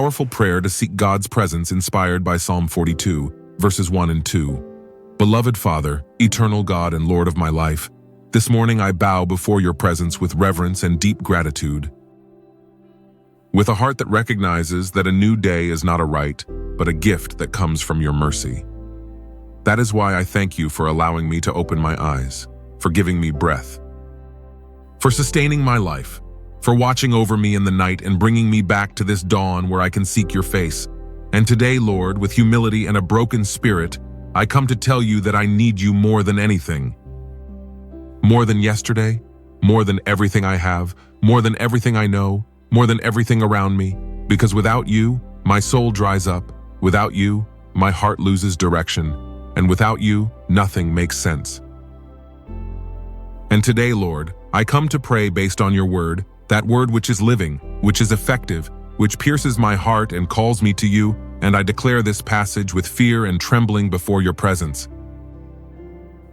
powerful prayer to seek God's presence inspired by Psalm 42, verses 1 and 2. Beloved Father, eternal God and Lord of my life, this morning I bow before your presence with reverence and deep gratitude. With a heart that recognizes that a new day is not a right, but a gift that comes from your mercy. That is why I thank you for allowing me to open my eyes, for giving me breath, for sustaining my life, for watching over me in the night and bringing me back to this dawn where I can seek your face. And today, Lord, with humility and a broken spirit, I come to tell you that I need you more than anything. More than yesterday, more than everything I have, more than everything I know, more than everything around me, because without you, my soul dries up. Without you, my heart loses direction. And without you, nothing makes sense. And today, Lord, I come to pray based on your word, that word which is living, which is effective, which pierces my heart and calls me to you, and I declare this passage with fear and trembling before your presence.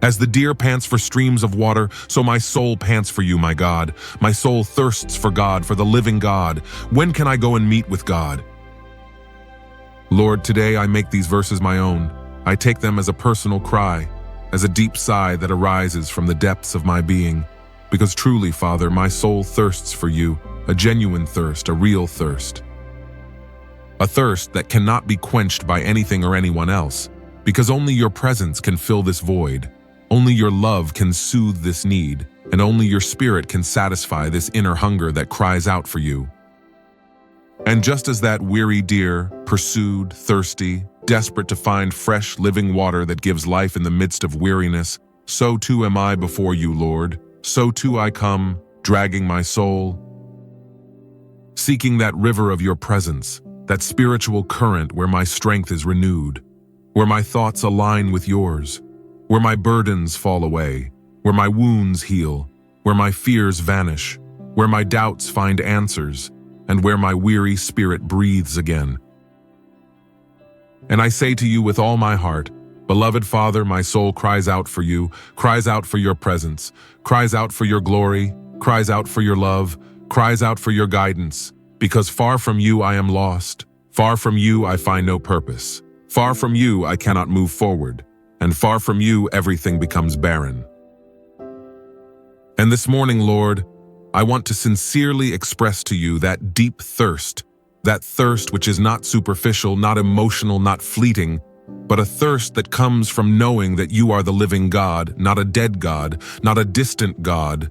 As the deer pants for streams of water, so my soul pants for you, my God. My soul thirsts for God, for the living God. When can I go and meet with God? Lord, today I make these verses my own. I take them as a personal cry, as a deep sigh that arises from the depths of my being. Because truly, Father, my soul thirsts for you, a genuine thirst, a real thirst. A thirst that cannot be quenched by anything or anyone else, because only your presence can fill this void. Only your love can soothe this need, and only your spirit can satisfy this inner hunger that cries out for you. And just as that weary deer, pursued, thirsty, desperate to find fresh, living water that gives life in the midst of weariness, so too am I before you, Lord. So too I come, dragging my soul, seeking that river of your presence, that spiritual current where my strength is renewed, where my thoughts align with yours, where my burdens fall away, where my wounds heal, where my fears vanish, where my doubts find answers, and where my weary spirit breathes again. And I say to you with all my heart, beloved Father, my soul cries out for you, cries out for your presence, cries out for your glory, cries out for your love, cries out for your guidance, because far from you I am lost, far from you I find no purpose, far from you I cannot move forward, and far from you everything becomes barren. And this morning, Lord, I want to sincerely express to you that deep thirst, that thirst which is not superficial, not emotional, not fleeting, but a thirst that comes from knowing that you are the living God, not a dead God, not a distant God,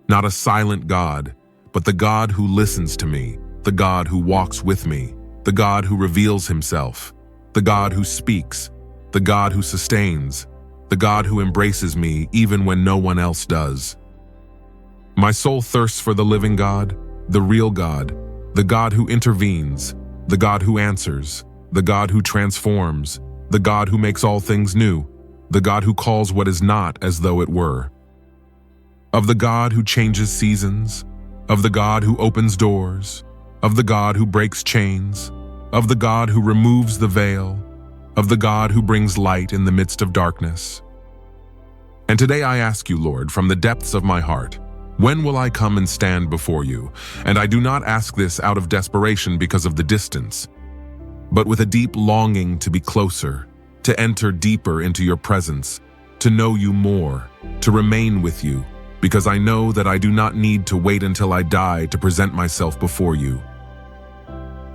not a silent God, but the God who listens to me, the God who walks with me, the God who reveals himself, the God who speaks, the God who sustains, the God who embraces me even when no one else does. My soul thirsts for the living God, the real God, the God who intervenes, the God who answers, the God who transforms, the God who makes all things new, the God who calls what is not as though it were. Of the God who changes seasons, of the God who opens doors, of the God who breaks chains, of the God who removes the veil, of the God who brings light in the midst of darkness. And today I ask you, Lord, from the depths of my heart, when will I come and stand before you? And I do not ask this out of desperation because of the distance, but with a deep longing to be closer, to enter deeper into your presence, to know you more, to remain with you, because I know that I do not need to wait until I die to present myself before you.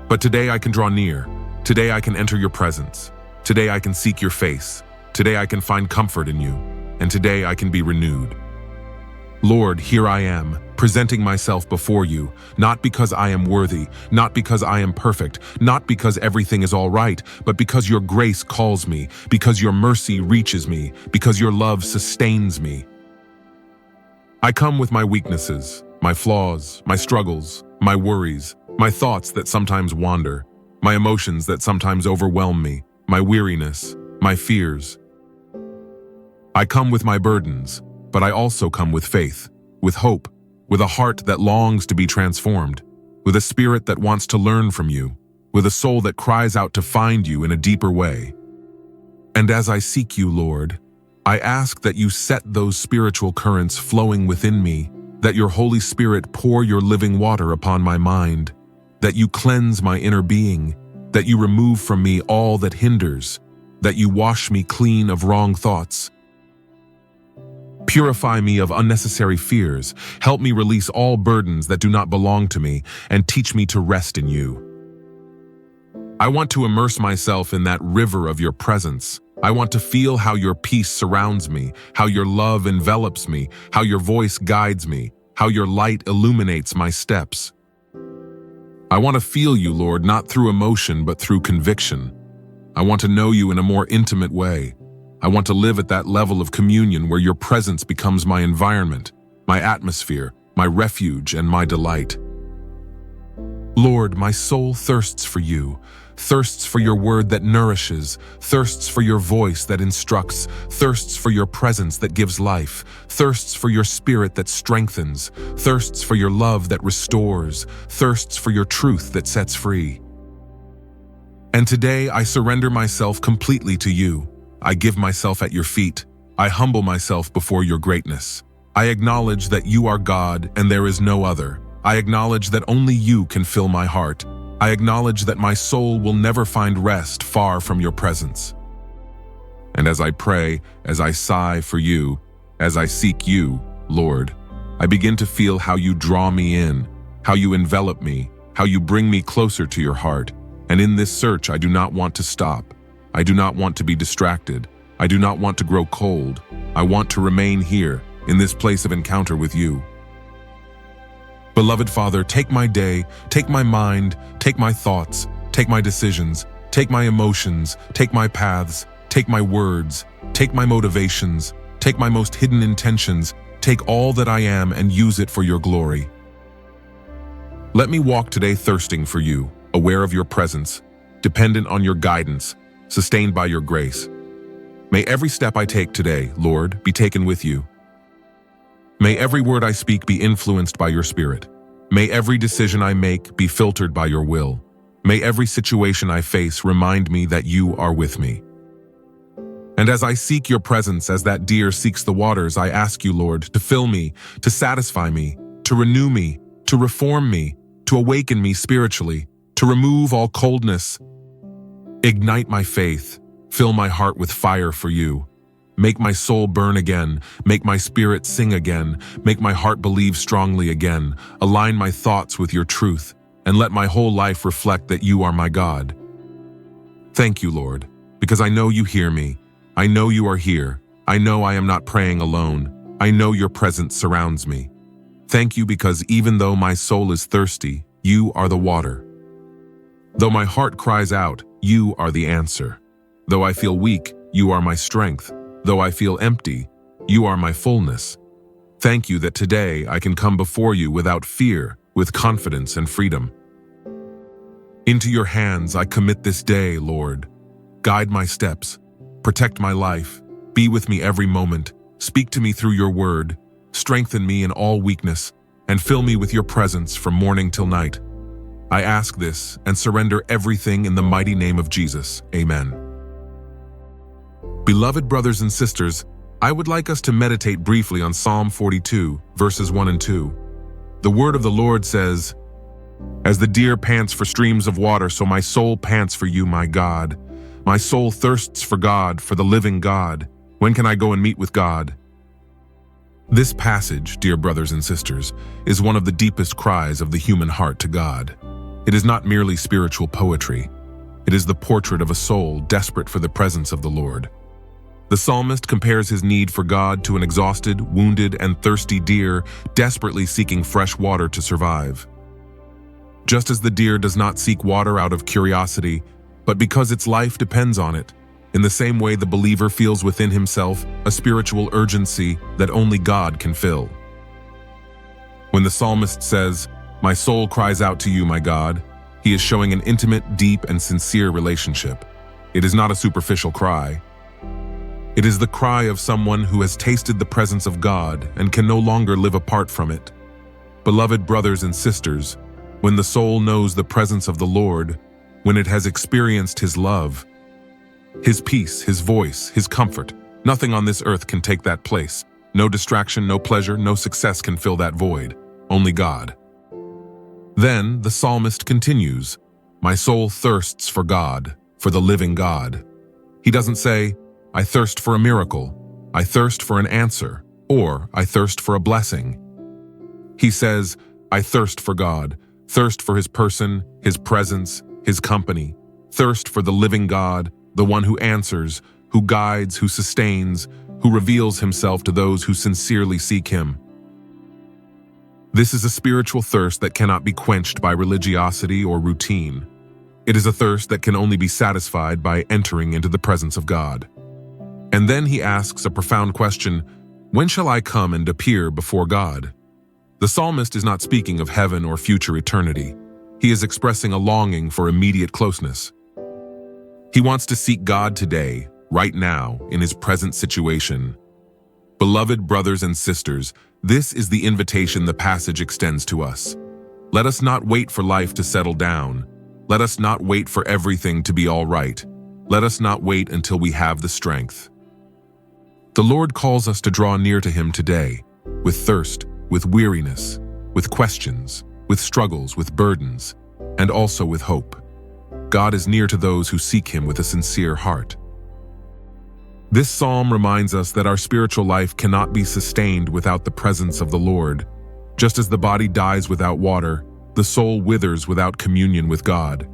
But today I can draw near, today I can enter your presence, today I can seek your face, today I can find comfort in you, and today I can be renewed. Lord, here I am, presenting myself before you, not because I am worthy, not because I am perfect, not because everything is all right, but because your grace calls me, because your mercy reaches me, because your love sustains me. I come with my weaknesses, my flaws, my struggles, my worries, my thoughts that sometimes wander, my emotions that sometimes overwhelm me, my weariness, my fears. I come with my burdens, but I also come with faith, with hope, with a heart that longs to be transformed, with a spirit that wants to learn from you, with a soul that cries out to find you in a deeper way. And as I seek you, Lord, I ask that you set those spiritual currents flowing within me, that your Holy Spirit pour your living water upon my mind, that you cleanse my inner being, that you remove from me all that hinders, that you wash me clean of wrong thoughts. Purify me of unnecessary fears, help me release all burdens that do not belong to me, and teach me to rest in you. I want to immerse myself in that river of your presence. I want to feel how your peace surrounds me, how your love envelops me, how your voice guides me, how your light illuminates my steps. I want to feel you, Lord, not through emotion, but through conviction. I want to know you in a more intimate way. I want to live at that level of communion where your presence becomes my environment, my atmosphere, my refuge, and my delight. Lord, my soul thirsts for you, thirsts for your word that nourishes, thirsts for your voice that instructs, thirsts for your presence that gives life, thirsts for your spirit that strengthens, thirsts for your love that restores, thirsts for your truth that sets free. And today I surrender myself completely to you. I give myself at your feet. I humble myself before your greatness. I acknowledge that you are God and there is no other. I acknowledge that only you can fill my heart. I acknowledge that my soul will never find rest far from your presence. And as I pray, as I sigh for you, as I seek you, Lord, I begin to feel how you draw me in, how you envelop me, how you bring me closer to your heart. And in this search, I do not want to stop. I do not want to be distracted. I do not want to grow cold. I want to remain here, in this place of encounter with you. Beloved Father, take my day, take my mind, take my thoughts, take my decisions, take my emotions, take my paths, take my words, take my motivations, take my most hidden intentions, take all that I am and use it for your glory. Let me walk today thirsting for you, aware of your presence, dependent on your guidance, sustained by your grace. May every step I take today, Lord, be taken with you. May every word I speak be influenced by your Spirit. May every decision I make be filtered by your will. May every situation I face remind me that you are with me. And as I seek your presence as that deer seeks the waters, I ask you, Lord, to fill me, to satisfy me, to renew me, to reform me, to awaken me spiritually, to remove all coldness. Ignite my faith, fill my heart with fire for you. Make my soul burn again, make my spirit sing again, make my heart believe strongly again, align my thoughts with your truth, and let my whole life reflect that you are my God. Thank you, Lord, because I know you hear me. I know you are here. I know I am not praying alone. I know your presence surrounds me. Thank you because even though my soul is thirsty, you are the water. Though my heart cries out, you are the answer. Though I feel weak, you are my strength. Though I feel empty, you are my fullness. Thank you that today I can come before you without fear, with confidence and freedom. Into your hands I commit this day, Lord. Guide my steps, protect my life, be with me every moment, speak to me through your word, strengthen me in all weakness, and fill me with your presence from morning till night. I ask this and surrender everything in the mighty name of Jesus. Amen. Beloved brothers and sisters, I would like us to meditate briefly on Psalm 42, verses 1 and 2. The word of the Lord says, "As the deer pants for streams of water, so my soul pants for you, my God. My soul thirsts for God, for the living God. When can I go and meet with God?" This passage, dear brothers and sisters, is one of the deepest cries of the human heart to God. It is not merely spiritual poetry. It is the portrait of a soul desperate for the presence of the Lord. The psalmist compares his need for God to an exhausted, wounded, and thirsty deer desperately seeking fresh water to survive. Just as the deer does not seek water out of curiosity, but because its life depends on it, in the same way the believer feels within himself a spiritual urgency that only God can fill. When the psalmist says, "My soul cries out to you, my God," he is showing an intimate, deep, and sincere relationship. It is not a superficial cry. It is the cry of someone who has tasted the presence of God and can no longer live apart from it. Beloved brothers and sisters, when the soul knows the presence of the Lord, when it has experienced His love, His peace, His voice, His comfort, nothing on this earth can take that place. No distraction, no pleasure, no success can fill that void. Only God. Then the psalmist continues, "My soul thirsts for God, for the living God." He doesn't say, "I thirst for a miracle, I thirst for an answer, or I thirst for a blessing." He says, "I thirst for God, thirst for His person, His presence, His company, thirst for the living God, the one who answers, who guides, who sustains, who reveals Himself to those who sincerely seek Him." This is a spiritual thirst that cannot be quenched by religiosity or routine. It is a thirst that can only be satisfied by entering into the presence of God. And then he asks a profound question, when shall I come and appear before God? The psalmist is not speaking of heaven or future eternity. He is expressing a longing for immediate closeness. He wants to seek God today, right now, in his present situation. Beloved brothers and sisters, this is the invitation the passage extends to us. Let us not wait for life to settle down. Let us not wait for everything to be all right. Let us not wait until we have the strength. The Lord calls us to draw near to Him today, with thirst, with weariness, with questions, with struggles, with burdens, and also with hope. God is near to those who seek Him with a sincere heart. This psalm reminds us that our spiritual life cannot be sustained without the presence of the Lord. Just as the body dies without water, the soul withers without communion with God.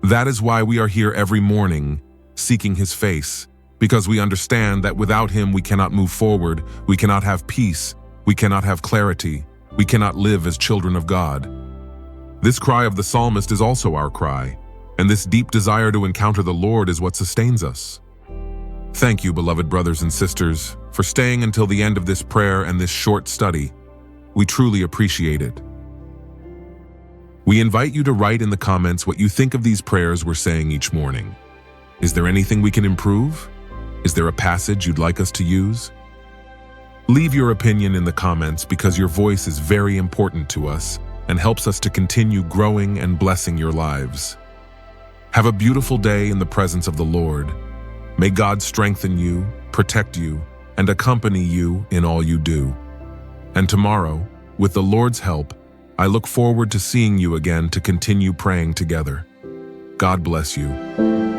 That is why we are here every morning, seeking His face, because we understand that without Him we cannot move forward, we cannot have peace, we cannot have clarity, we cannot live as children of God. This cry of the psalmist is also our cry, and this deep desire to encounter the Lord is what sustains us. Thank you, beloved brothers and sisters, for staying until the end of this prayer and this short study. We truly appreciate it. We invite you to write in the comments what you think of these prayers we're saying each morning. Is there anything we can improve? Is there a passage you'd like us to use? Leave your opinion in the comments because your voice is very important to us and helps us to continue growing and blessing your lives. Have a beautiful day in the presence of the Lord. May God strengthen you, protect you, and accompany you in all you do. And tomorrow, with the Lord's help, I look forward to seeing you again to continue praying together. God bless you.